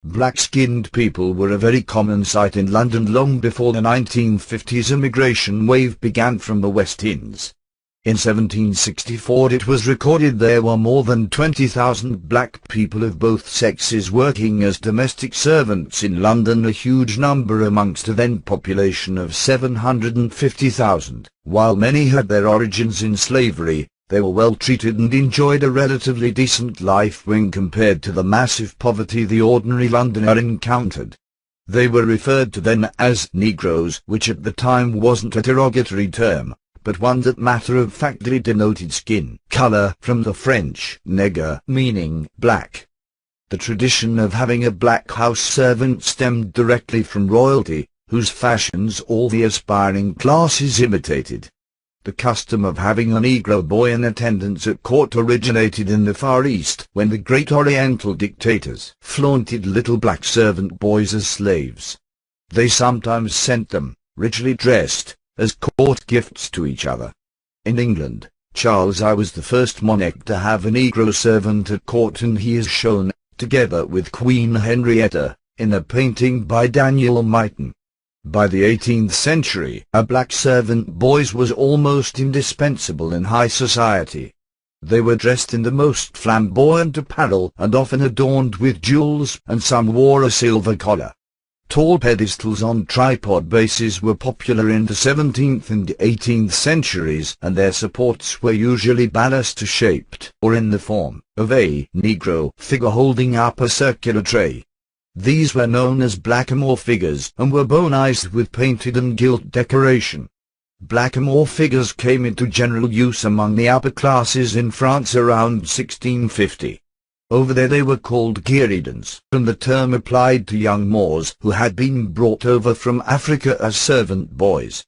Black-skinned people were a very common sight in London long before the 1950s immigration wave began from the West Indies. In 1764 it was recorded there were more than 20,000 black people of both sexes working as domestic servants in London, a huge number amongst a then population of 750,000. While many had their origins in slavery, they were well treated and enjoyed a relatively decent life when compared to the massive poverty the ordinary Londoner encountered. They were referred to then as Negroes, which at the time wasn't a derogatory term, but one that matter-of-factly denoted skin color from the French nègre, meaning black. The tradition of having a black house servant stemmed directly from royalty, whose fashions all the aspiring classes imitated. The custom of having a Negro boy in attendance at court originated in the Far East, when the great Oriental dictators flaunted little black servant boys as slaves. They sometimes sent them, richly dressed, as court gifts to each other. In England, Charles I was the first monarch to have a Negro servant at court, and he is shown, together with Queen Henrietta, in a painting by Daniel Myton. By the 18th century, a black servant boy was almost indispensable in high society. They were dressed in the most flamboyant apparel and often adorned with jewels, and some wore a silver collar. Tall pedestals on tripod bases were popular in the 17th and 18th centuries, and their supports were usually baluster-shaped, or in the form of a Negro figure holding up a circular tray. These were known as Blackamoor figures, and were bonized with painted and gilt decoration. Blackamoor figures came into general use among the upper classes in France around 1650. Over there they were called guéridons, from the term applied to young Moors who had been brought over from Africa as servant boys.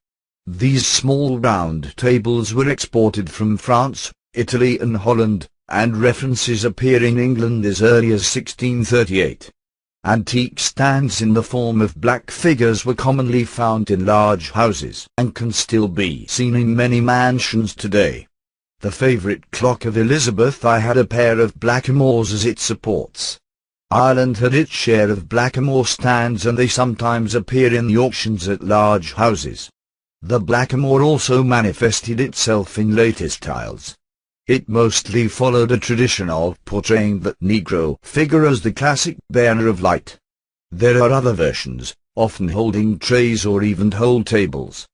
These small round tables were exported from France, Italy and Holland, and references appear in England as early as 1638. Antique stands in the form of black figures were commonly found in large houses, and can still be seen in many mansions today. The favourite clock of Elizabeth I had a pair of Blackamoors as its supports. Ireland had its share of Blackamoor stands, and they sometimes appear in the auctions at large houses. The Blackamoor also manifested itself in later styles. It mostly followed a tradition of portraying the Negro figure as the classic bearer of light. There are other versions, often holding trays or even whole tables.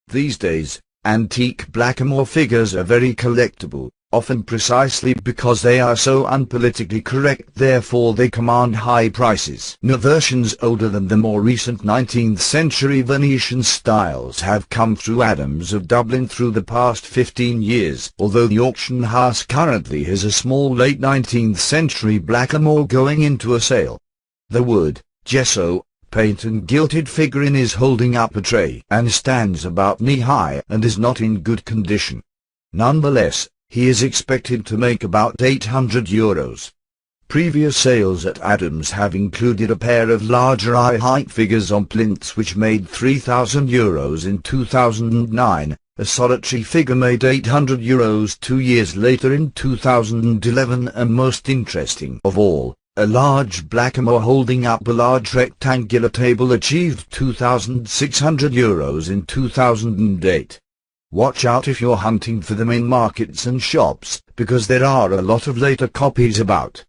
These days, antique Blackamoor figures are very collectible, often precisely because they are so unpolitically correct, therefore they command high prices. No versions older than the more recent 19th century Venetian styles have come through Adams of Dublin through the past 15 years, although the auction house currently has a small late 19th century Blackamoor going into a sale. The wood, gesso, paint and gilded figurine is holding up a tray and stands about knee-high and is not in good condition. Nonetheless, he is expected to make about €800. Previous sales at Adams have included a pair of larger eye-height figures on plinths which made €3,000 in 2009, a solitary figure made €800 2 years later in 2011, and most interesting of all, a large Blackamoor holding up a large rectangular table achieved €2,600 in 2008. Watch out if you're hunting for them in markets and shops, because there are a lot of later copies about.